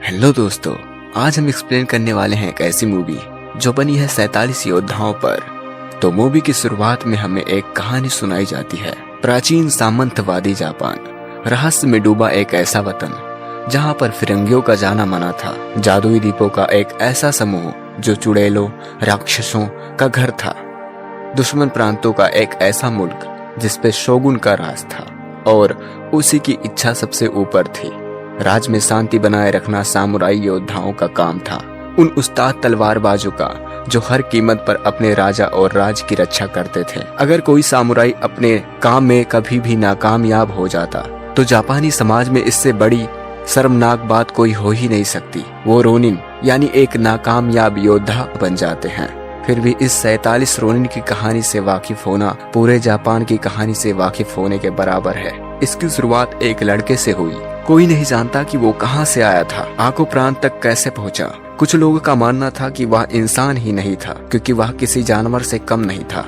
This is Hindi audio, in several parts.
हेलो दोस्तों, आज हम एक्सप्लेन करने वाले हैं एक ऐसी मूवी जो बनी है 47 योद्धाओं पर। तो मूवी की शुरुआत में हमें एक कहानी सुनाई जाती है। प्राचीन सामंतवादी जापान, रहस्य में डूबा एक ऐसा वतन जहां पर फिरंगियों का जाना माना था। जादुई दीपों का एक ऐसा समूह जो चुड़ैलों राक्षसों का घर था। दुश्मन प्रांतों का एक ऐसा मुल्क जिसपे शोगुन का राज था और उसी की इच्छा सबसे ऊपर थी। राज में शांति बनाए रखना सामुराई योद्धाओं का काम था, उन उस्ताद तलवारबाजों का जो हर कीमत पर अपने राजा और राज की रक्षा करते थे। अगर कोई सामुराई अपने काम में कभी भी नाकामयाब हो जाता तो जापानी समाज में इससे बड़ी शर्मनाक बात कोई हो ही नहीं सकती। वो रोनिन यानी एक नाकामयाब योद्धा बन जाते हैं। फिर भी इस 47 रोनिन की कहानी से वाकिफ होना पूरे जापान की कहानी से वाकिफ होने के बराबर है। इसकी शुरुआत एक लड़के से हुई। कोई नहीं जानता कि वो कहां से आया था, आको प्रांत तक कैसे पहुंचा। कुछ लोगों का मानना था कि वह इंसान ही नहीं था क्योंकि वह किसी जानवर से कम नहीं था,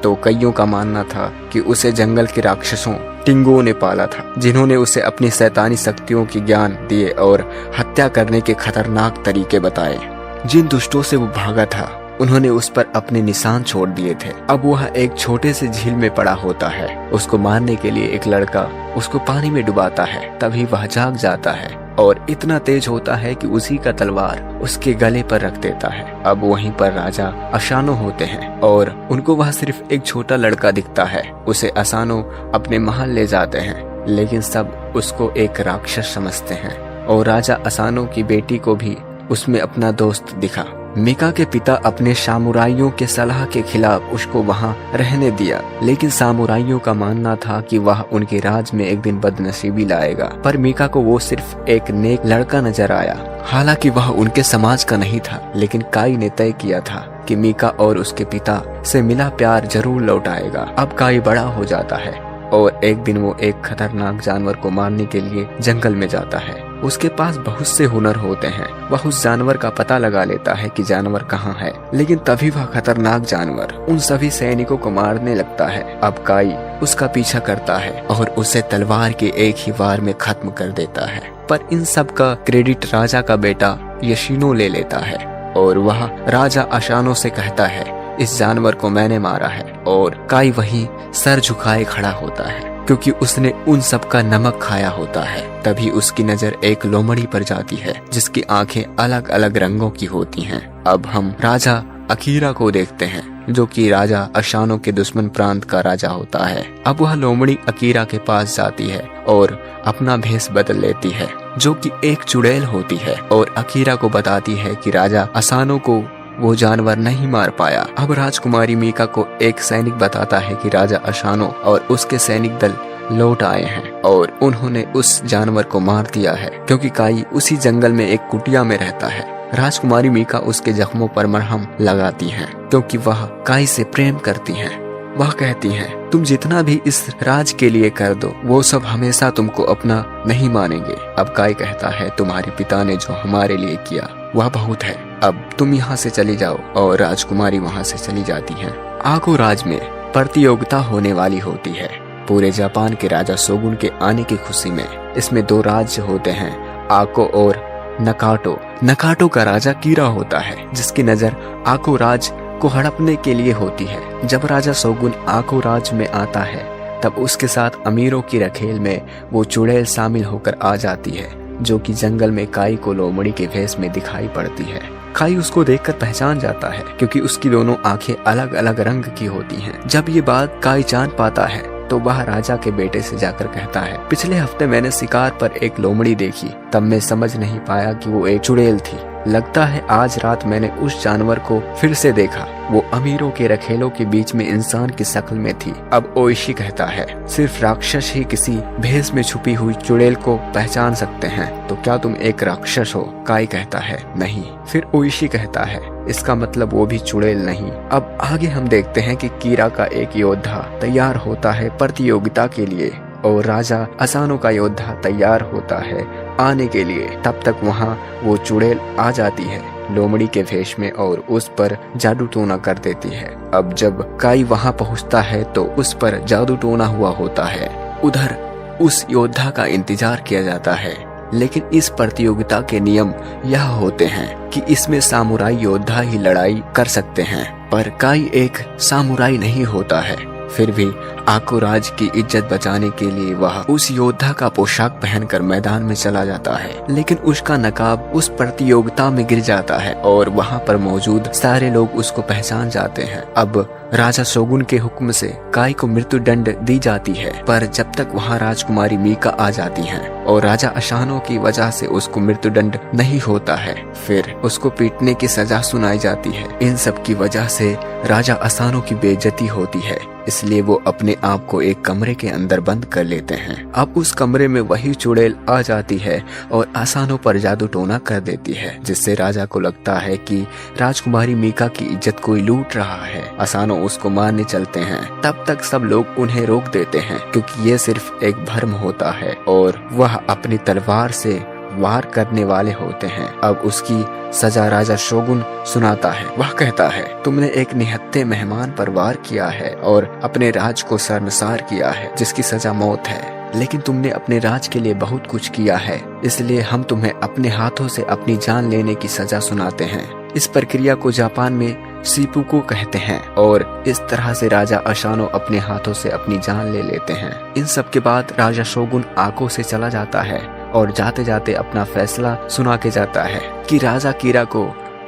तो कईयों का मानना था कि उसे जंगल के राक्षसों टिंगों ने पाला था, जिन्होंने उसे अपनी शैतानी शक्तियों की ज्ञान दिए और हत्या करने के खतरनाक तरीके बताए। जिन दुष्टों से वो भागा था उन्होंने उस पर अपने निशान छोड़ दिए थे। अब वह एक छोटे से झील में पड़ा होता है। उसको मारने के लिए एक लड़का उसको पानी में डुबाता है। तभी वह जाग जाता है और इतना तेज होता है कि उसी का तलवार उसके गले पर रख देता है। अब वहीं पर राजा अशानो होते हैं और उनको वह सिर्फ एक छोटा लड़का दिखता है। उसे अशानो अपने महल ले जाते हैं, लेकिन सब उसको एक राक्षस समझते हैं और राजा अशानो की बेटी को भी उसमें अपना दोस्त दिखा। मीका के पिता अपने सामुराइयों के सलाह के खिलाफ उसको वहां रहने दिया, लेकिन सामुराइयों का मानना था कि वह उनके राज में एक दिन बदनसीबी लाएगा। पर मीका को वो सिर्फ एक नेक लड़का नजर आया। हालांकि वह उनके समाज का नहीं था, लेकिन काई ने तय किया था कि मीका और उसके पिता से मिला प्यार जरूर लौटाएगा। अब काई बड़ा हो जाता है और एक दिन वो एक खतरनाक जानवर को मारने के लिए जंगल में जाता है। उसके पास बहुत से हुनर होते हैं। वह उस जानवर का पता लगा लेता है कि जानवर कहाँ है, लेकिन तभी वह खतरनाक जानवर उन सभी सैनिकों को मारने लगता है। अब काई उसका पीछा करता है और उसे तलवार के एक ही वार में खत्म कर देता है। पर इन सब का क्रेडिट राजा का बेटा यशिनो ले लेता है और वह राजा अशानो से कहता है इस जानवर को मैंने मारा है। और काई वहीं सर झुकाए खड़ा होता है क्योंकि उसने उन सब का नमक खाया होता है। तभी उसकी नजर एक लोमड़ी पर जाती है जिसकी आंखें अलग अलग रंगों की होती हैं। अब हम राजा अकीरा को देखते हैं जो कि राजा अशानो के दुश्मन प्रांत का राजा होता है। अब वह लोमड़ी अकीरा के पास जाती है और अपना भेष बदल लेती है जो कि एक चुड़ैल होती है और अकीरा को बताती है कि राजा अशानो को वो जानवर नहीं मार पाया। अब राजकुमारी मीका को एक सैनिक बताता है कि राजा अशानो और उसके सैनिक दल लौट आए हैं और उन्होंने उस जानवर को मार दिया है क्योंकि काई उसी जंगल में एक कुटिया में रहता है। राजकुमारी मीका उसके जख्मों पर मरहम लगाती हैं क्योंकि वह काई से प्रेम करती हैं। वह कहती हैं तुम जितना भी इस राज के लिए कर दो वो सब हमेशा तुमको अपना नहीं मानेंगे। अब काई कहता है तुम्हारे पिता ने जो हमारे लिए किया वह बहुत है, अब तुम यहाँ से चली जाओ। और राजकुमारी वहाँ से चली जाती हैं। आको राज में प्रतियोगिता होने वाली होती है पूरे जापान के राजा शोगुन के आने की खुशी में। इसमें दो राज्य होते हैं, आको और नकाटो। नकाटो का राजा कीरा होता है जिसकी नजर आको राज को हड़पने के लिए होती है। जब राजा शोगुन आको राज में आता है तब उसके साथ अमीरों की रखेल में वो चुड़ैल शामिल होकर आ जाती है जो कि जंगल में काई को लोमड़ी के भेष में दिखाई पड़ती है। काई उसको देखकर पहचान जाता है क्योंकि उसकी दोनों आंखें अलग अलग रंग की होती हैं। जब ये बात काई जान पाता है तो वह राजा के बेटे से जाकर कहता है पिछले हफ्ते मैंने शिकार पर एक लोमड़ी देखी, तब मैं समझ नहीं पाया कि वो एक चुड़ैल थी। लगता है आज रात मैंने उस जानवर को फिर से देखा, वो अमीरों के रखेलों के बीच में इंसान की शक्ल में थी। अब ओइशी कहता है सिर्फ राक्षस ही किसी भेष में छुपी हुई चुड़ैल को पहचान सकते हैं, तो क्या तुम एक राक्षस हो? काई कहता है नहीं। फिर ओइशी कहता है इसका मतलब वो भी चुड़ैल नहीं। अब आगे हम देखते हैं कि कीरा का एक योद्धा तैयार होता है प्रतियोगिता के लिए और राजा अशानो का योद्धा तैयार होता है आने के लिए। तब तक वहाँ वो चुड़ैल आ जाती है लोमड़ी के भेष में और उस पर जादू टोना कर देती है। अब जब काई वहाँ पहुँचता है तो उस पर जादू टोना हुआ होता है। उधर उस योद्धा का इंतजार किया जाता है लेकिन इस प्रतियोगिता के नियम यह होते हैं कि इसमें सामुराई योद्धा ही लड़ाई कर सकते हैं, पर काई एक सामुराई नहीं होता है। फिर भी आकोराज की इज्जत बचाने के लिए वह उस योद्धा का पोशाक पहनकर मैदान में चला जाता है, लेकिन उसका नकाब उस प्रतियोगिता में गिर जाता है और वहां पर मौजूद सारे लोग उसको पहचान जाते हैं। अब राजा शोगुन के हुक्म से काई को मृत्यु दंड दी जाती है, पर जब तक वहां राजकुमारी मीका आ जाती हैं और राजा अशानो की वजह से उसको मृत्यु दंड नहीं होता है, फिर उसको पीटने की सजा सुनाई जाती है। इन सब की वजह से राजा असानो की बेइज्जती होती है, इसलिए वो अपने आप को एक कमरे के अंदर बंद कर लेते हैं। अब उस कमरे में वही चुड़ैल आ जाती है और असानो पर जादू टोना कर देती है, जिससे राजा को लगता है कि राजकुमारी मीका की इज्जत कोई लूट रहा है। असानो उसको मारने चलते हैं, तब तक सब लोग उन्हें रोक देते हैं क्योंकि ये सिर्फ एक भ्रम होता है और वह अपनी तलवार से वार करने वाले होते हैं। अब उसकी सजा राजा शोगुन सुनाता है। वह कहता है, तुमने एक निहत्थे मेहमान पर वार किया है और अपने राज को शर्मसार किया है, जिसकी सजा मौत है, लेकिन तुमने अपने राज के लिए बहुत कुछ किया है, इसलिए हम तुम्हें अपने हाथों से अपनी जान लेने की सजा सुनाते हैं। इस प्रक्रिया को जापान में सीपुको कहते हैं और इस तरह से राजा अशानो अपने हाथों से अपनी जान ले लेते हैं। इन सब के बाद राजा शोगुन आको से चला जाता है और जाते जाते अपना फैसला सुना के जाता है कि राजा कीरा को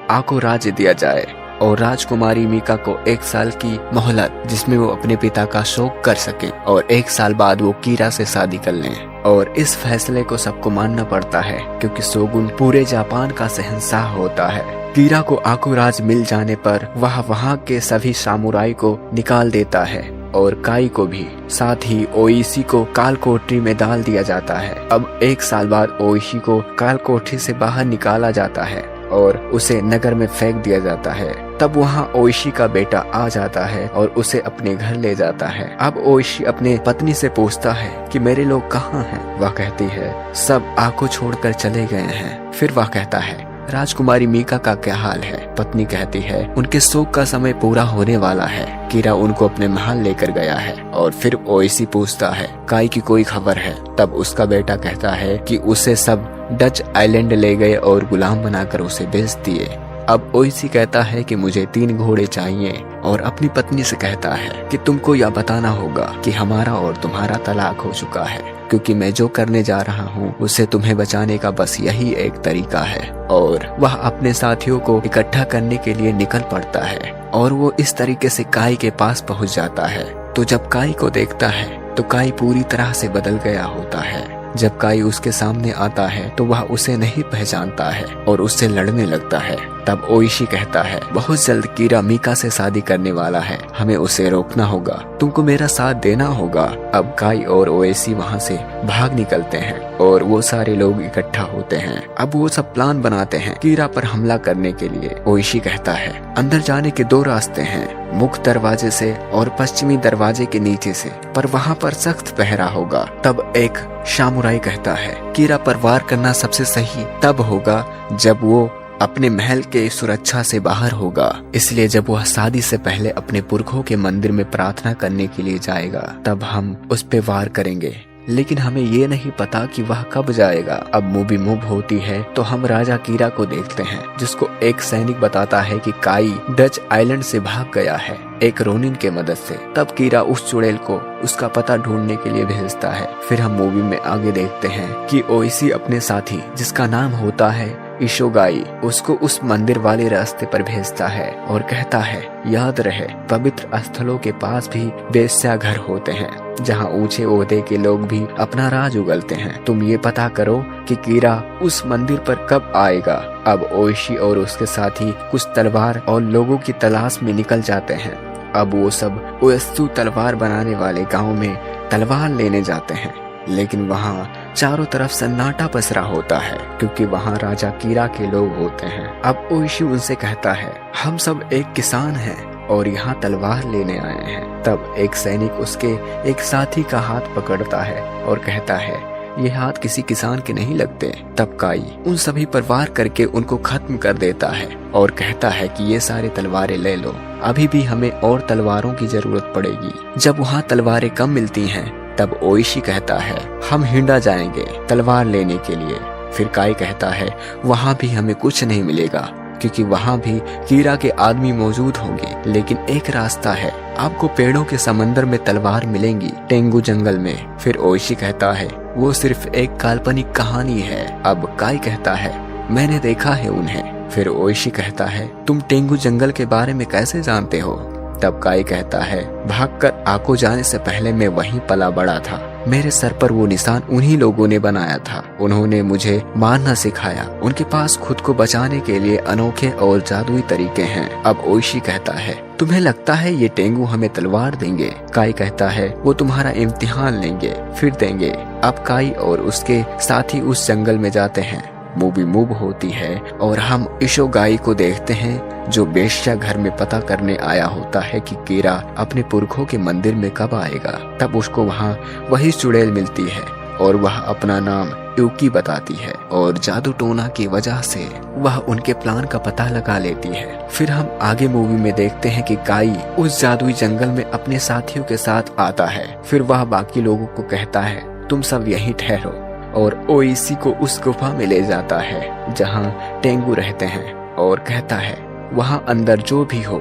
आको राज्य दिया जाए और राजकुमारी मीका को 1 साल की मोहलत, जिसमें वो अपने पिता का शोक कर सके और 1 साल बाद वो कीरा से शादी कर लें। और इस फैसले को सबको मानना पड़ता है क्योंकि शोगुन पूरे जापान का शहंशाह होता है। कीरा को आको राज मिल जाने पर वह वहाँ के सभी सामुराई को निकाल देता है और काई को भी, साथ ही ओइशी को काल कोठरी में डाल दिया जाता है। अब 1 साल बाद ओइशी को काल कोठरी से बाहर निकाला जाता है और उसे नगर में फेंक दिया जाता है। तब वहाँ ओइशी का बेटा आ जाता है और उसे अपने घर ले जाता है। अब ओइशी अपने पत्नी से पूछता है कि मेरे लोग कहाँ हैं? वह कहती है, सब आको छोड़कर चले गए हैं। फिर वह कहता है, राजकुमारी मीका का क्या हाल है? पत्नी कहती है, उनके शोक का समय पूरा होने वाला है, कीरा उनको अपने महल लेकर गया है। और फिर ओइशी पूछता है, काई की कोई खबर है? तब उसका बेटा कहता है कि उसे सब डच आइलैंड ले गए और गुलाम बनाकर उसे बेच दिए। अब ओइशी कहता है कि मुझे 3 घोड़े चाहिए और अपनी पत्नी से कहता है कि तुमको यह बताना होगा कि हमारा और तुम्हारा तलाक हो चुका है, क्योंकि मैं जो करने जा रहा हूँ उससे तुम्हें बचाने का बस यही एक तरीका है। और वह अपने साथियों को इकट्ठा करने के लिए निकल पड़ता है और वो इस तरीके से काई के पास पहुँच जाता है। तो जब काई को देखता है तो काई पूरी तरह से बदल गया होता है। जब काई उसके सामने आता है तो वह उसे नहीं पहचानता है और उससे लड़ने लगता है। तब ओइशी कहता है, बहुत जल्द कीरा मीका से शादी करने वाला है, हमें उसे रोकना होगा, तुमको मेरा साथ देना होगा। अब काई और ओइशी वहाँ से भाग निकलते हैं और वो सारे लोग इकट्ठा होते हैं। अब वो सब प्लान बनाते हैं कीरा पर हमला करने के लिए। ओइशी कहता है, अंदर जाने के 2 रास्ते हैं, मुख्य दरवाजे से और पश्चिमी दरवाजे के नीचे से, पर वहाँ पर सख्त पहरा होगा। तब एक सामुराई कहता है, कीरा पर वार करना सबसे सही तब होगा जब वो अपने महल के सुरक्षा से बाहर होगा, इसलिए जब वह शादी से पहले अपने पुरखों के मंदिर में प्रार्थना करने के लिए जाएगा तब हम उस पे वार करेंगे, लेकिन हमें ये नहीं पता कि वह कब जाएगा। अब मूवी मूव होती है तो हम राजा कीरा को देखते हैं, जिसको एक सैनिक बताता है कि काई डच आइलैंड से भाग गया है एक रोनिन के मदद से। तब कीरा उस चुड़ैल को उसका पता ढूंढने के लिए भेजता है। फिर हम मूवी में आगे देखते हैं कि ओइशी अपने साथी, जिसका नाम होता है इशोगाई, उसको उस मंदिर वाले रास्ते पर भेजता है और कहता है, याद रहे पवित्र स्थलों के पास भी वेश्या घर होते हैं जहाँ ऊंचे ओहदे के लोग भी अपना राज उगलते हैं। तुम ये पता करो कि कीरा उस मंदिर पर कब आएगा। अब ओइशी और उसके साथी कुछ तलवार और लोगों की तलाश में निकल जाते हैं। अब वो सब ओएस्तु तलवार बनाने वाले गांव में तलवार लेने जाते हैं, लेकिन वहाँ चारों तरफ सन्नाटा पसरा होता है क्योंकि वहाँ राजा कीरा के लोग होते हैं। अब ओइशी उनसे कहता है, हम सब एक किसान हैं और यहाँ तलवार लेने आए हैं। तब एक सैनिक उसके एक साथी का हाथ पकड़ता है और कहता है, ये हाथ किसी किसान के नहीं लगते। तब काई उन सभी पर वार करके उनको खत्म कर देता है और कहता है कि ये सारे तलवारें ले लो, अभी भी हमें और तलवारों की जरूरत पड़ेगी। जब वहाँ तलवारें कम मिलती हैं तब ओइशी कहता है हम हिंडा जाएंगे तलवार लेने के लिए। फिर काई कहता है वहाँ भी हमें कुछ नहीं मिलेगा क्योंकि वहाँ भी कीरा के आदमी मौजूद होंगे, लेकिन एक रास्ता है, आपको पेड़ों के समंदर में तलवार मिलेंगी टेंगू जंगल में। फिर ओइशी कहता है वो सिर्फ एक काल्पनिक कहानी है। अब काई कहता है मैंने देखा है उन्हें। फिर ओइशी कहता है तुम टेंगू जंगल के बारे में कैसे जानते हो? तब काई कहता है भागकर आको जाने से पहले मैं वहीं पला बड़ा था, मेरे सर पर वो निशान उन्हीं लोगों ने बनाया था, उन्होंने मुझे मारना सिखाया, उनके पास खुद को बचाने के लिए अनोखे और जादुई तरीके हैं। अब ओइशी कहता है तुम्हें लगता है ये टेंगू हमें तलवार देंगे? काई कहता है वो तुम्हारा इम्तिहान लेंगे फिर देंगे। अब काई और उसके साथी उस जंगल में जाते हैं। मूवी मूव होती है और हम इशोगाई को देखते हैं जो बेश्या घर में पता करने आया होता है कि कीरा अपने पुरखों के मंदिर में कब आएगा। तब उसको वहाँ वही चुड़ैल मिलती है और वह अपना नाम यूकी बताती है और जादू टोना की वजह से वह उनके प्लान का पता लगा लेती है। फिर हम आगे मूवी में देखते हैं कि काई उस जादुई जंगल में अपने साथियों के साथ आता है। फिर वह बाकी लोगों को कहता है तुम सब यहीं ठहरो और ओइशी को उस गुफा में ले जाता है जहाँ टेंगू रहते हैं और कहता है वहाँ अंदर जो भी हो,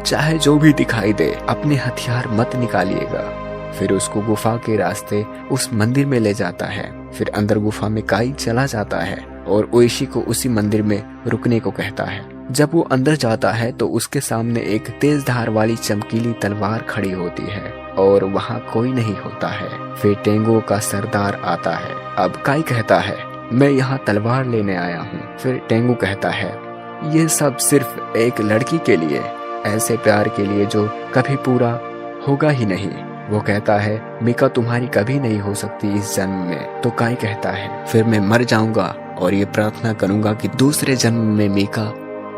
चाहे जो भी दिखाई दे, अपने हथियार मत निकालिएगा। फिर उसको गुफा के रास्ते उस मंदिर में ले जाता है। फिर अंदर गुफा में काई चला जाता है और ओइशी को उसी मंदिर में रुकने को कहता है। जब वो अंदर जाता है तो उसके सामने एक तेज धार वाली चमकीली तलवार खड़ी होती है और वहाँ कोई नहीं होता है। फिर टेंगू का सरदार आता है। अब काई कहता है मैं यहाँ तलवार लेने आया हूँ। फिर टेंगू कहता है ये सब सिर्फ एक लड़की के लिए, ऐसे प्यार के लिए जो कभी पूरा होगा ही नहीं। वो कहता है मीका तुम्हारी कभी नहीं हो सकती इस जन्म में। तो काई कहता है फिर मैं मर जाऊंगा और ये प्रार्थना करूंगा कि दूसरे जन्म में मीका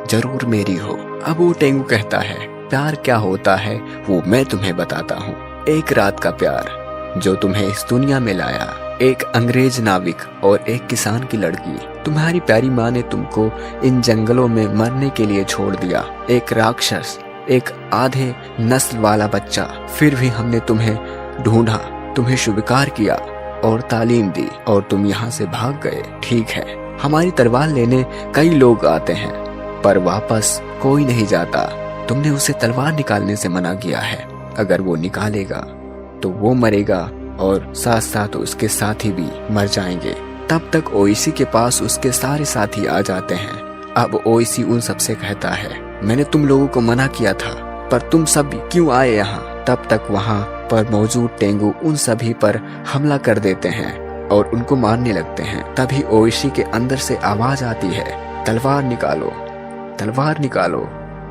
जरूर मेरी हो। अब वो टेंगू कहता है प्यार क्या होता है वो मैं तुम्हें बताता हूँ। एक रात का प्यार जो तुम्हें इस दुनिया में लाया, एक अंग्रेज नाविक और एक किसान की लड़की। तुम्हारी प्यारी माँ ने तुमको इन जंगलों में मरने के लिए छोड़ दिया। एक राक्षस, एक आधे नस्ल वाला बच्चा। फिर भी हमने तुम्हें ढूंढा, तुम्हें स्वीकार किया और तालीम दी और तुम यहाँ से भाग गए। ठीक है, हमारी तलवार लेने कई लोग आते हैं पर वापस कोई नहीं जाता। तुमने उसे तलवार निकालने से मना किया है। अगर वो निकालेगा तो वो मरेगा और साथ साथ उसके साथी भी मर जाएंगे। तब तक ओइशी के पास उसके सारे साथी आ जाते हैं। अब ओइशी उन सबसे कहता है मैंने तुम लोगों को मना किया था पर तुम सब क्यों आए यहाँ? तब तक वहाँ पर मौजूद टेंगू उन सभी पर हमला कर देते हैं और उनको मारने लगते हैं। तभी ओइशी के अंदर से आवाज आती है तलवार निकालो, तलवार निकालो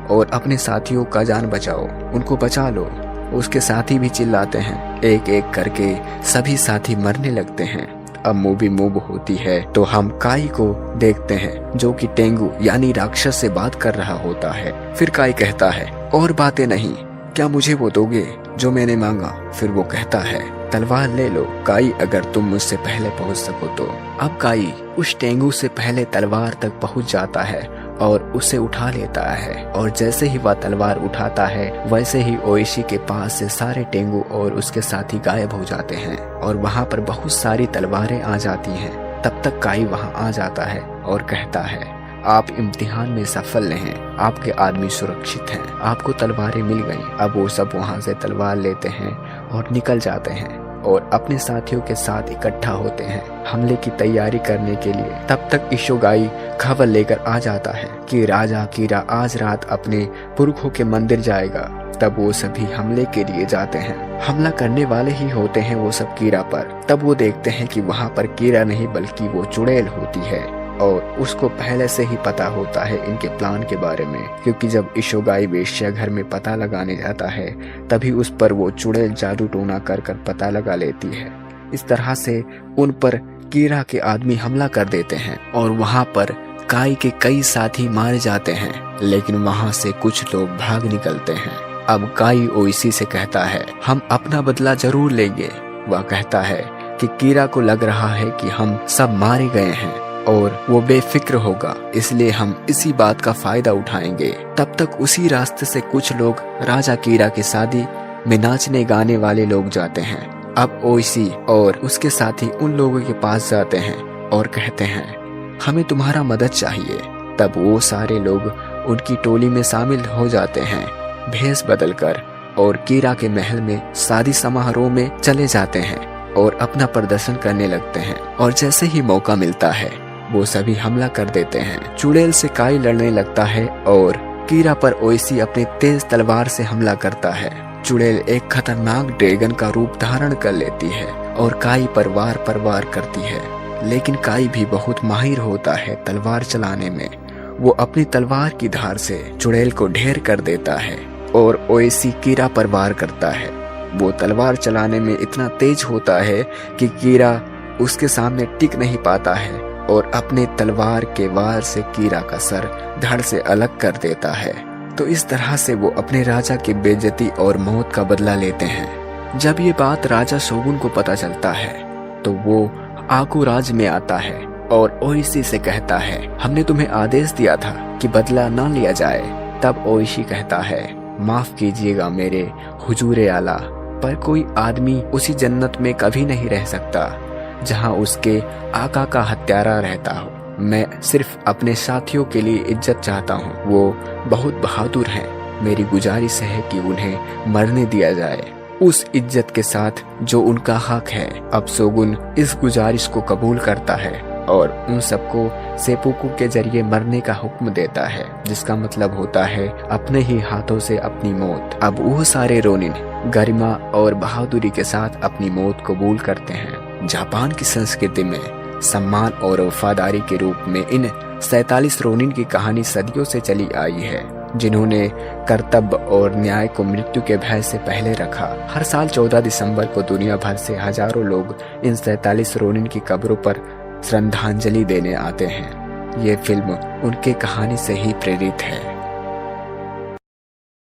और अपने साथियों का जान बचाओ, उनको बचा लो। उसके साथी भी चिल्लाते हैं। एक एक करके सभी साथी मरने लगते हैं। अब मूवी मूव होती है तो हम काई को देखते हैं जो कि टेंगू यानी राक्षस से बात कर रहा होता है। फिर काई कहता है और बातें नहीं, क्या मुझे वो दोगे जो मैंने मांगा? फिर वो कहता है तलवार ले लो काई अगर तुम मुझसे पहले पहुंच सको तो। अब काई उस टेंगू से पहले तलवार तक पहुंच जाता है और उसे उठा लेता है और जैसे ही वह तलवार उठाता है वैसे ही ओइशी के पास से सारे टेंगू और उसके साथी गायब हो जाते हैं और वहाँ पर बहुत सारी तलवारें आ जाती हैं। तब तक काई वहाँ आ जाता है और कहता है आप इम्तिहान में सफल हैं, आपके आदमी सुरक्षित हैं, आपको तलवारें मिल गईं। अब वो सब वहाँ से तलवार लेते हैं और निकल जाते हैं और अपने साथियों के साथ इकट्ठा होते हैं हमले की तैयारी करने के लिए। तब तक इशोगाई खबर लेकर आ जाता है कि राजा कीरा आज रात अपने पुरखों के मंदिर जाएगा। तब वो सभी हमले के लिए जाते हैं। हमला करने वाले ही होते हैं वो सब कीरा पर। तब वो देखते हैं कि वहाँ पर कीरा नहीं बल्कि वो चुड़ैल होती है और उसको पहले से ही पता होता है इनके प्लान के बारे में, क्योंकि जब इशोगाई वेश्या घर में पता लगाने जाता है तभी उस पर वो चुड़ैल जादू टोना कर पता लगा लेती है। इस तरह से उन पर कीरा के आदमी हमला कर देते हैं और वहाँ पर काई के कई साथी मारे जाते हैं, लेकिन वहाँ से कुछ लोग भाग निकलते हैं। अब काई ओइशी से कहता है हम अपना बदला जरूर लेंगे। वह कहता है कि कीरा को लग रहा है कि हम सब मारे गए हैं और वो बेफिक्र होगा, इसलिए हम इसी बात का फायदा उठाएंगे। तब तक उसी रास्ते से कुछ लोग राजा कीरा की शादी में नाचने गाने वाले लोग जाते हैं अब ओइसी और उसके साथी उन लोगों के पास जाते हैं और कहते हैं हमें तुम्हारा मदद चाहिए। तब वो सारे लोग उनकी टोली में शामिल हो जाते हैं भेष बदलकर और कीरा के महल में शादी समारोह में चले जाते हैं और अपना प्रदर्शन करने लगते हैं। और जैसे ही मौका मिलता है वो सभी हमला कर देते हैं। चुड़ैल से काई लड़ने लगता है और कीरा पर ओइसी अपनी तेज तलवार से हमला करता है। चुड़ैल एक खतरनाक ड्रैगन का रूप धारण कर लेती है और काई पर वार करती है, लेकिन काई भी बहुत माहिर होता है तलवार चलाने में। वो अपनी तलवार की धार से चुड़ैल को ढेर कर देता है और ओइसी कीरा पर वार करता है। वो तलवार चलाने में इतना तेज होता है कि कीरा उसके सामने टिक नहीं पाता है और अपने तलवार के वार से कीरा का सर धड़ से अलग कर देता है। तो इस तरह से वो अपने राजा की बेइज्जती और मौत का बदला लेते हैं। जब ये बात राजा शोगुन को पता चलता है तो वो आकुराज में आता है और ओइसी से कहता है हमने तुम्हें आदेश दिया था कि बदला न लिया जाए। तब ओइसी कहता है माफ कीजिएगा मेरे हुजूरे आला, पर कोई आदमी उसी जन्नत में कभी नहीं रह सकता जहां उसके आका का हत्यारा रहता हो। मैं सिर्फ अपने साथियों के लिए इज्जत चाहता हूँ। वो बहुत बहादुर हैं। मेरी गुजारिश है कि उन्हें मरने दिया जाए उस इज्जत के साथ जो उनका हक है। अब शोगुन इस गुजारिश को कबूल करता है और उन सबको सेपुकु के जरिए मरने का हुक्म देता है, जिसका मतलब होता है अपने ही हाथों से अपनी मौत। अब वो सारे रोनिन गरिमा और बहादुरी के साथ अपनी मौत कबूल करते हैं। जापान की संस्कृति में सम्मान और वफादारी के रूप में इन 47 रोनिन की कहानी सदियों से चली आई है, जिन्होंने कर्तव्य और न्याय को मृत्यु के भय से पहले रखा। हर साल 14 दिसंबर को दुनिया भर से हजारों लोग इन 47 रोनिन की कब्रों पर श्रद्धांजलि देने आते हैं। ये फिल्म उनके कहानी से ही प्रेरित है।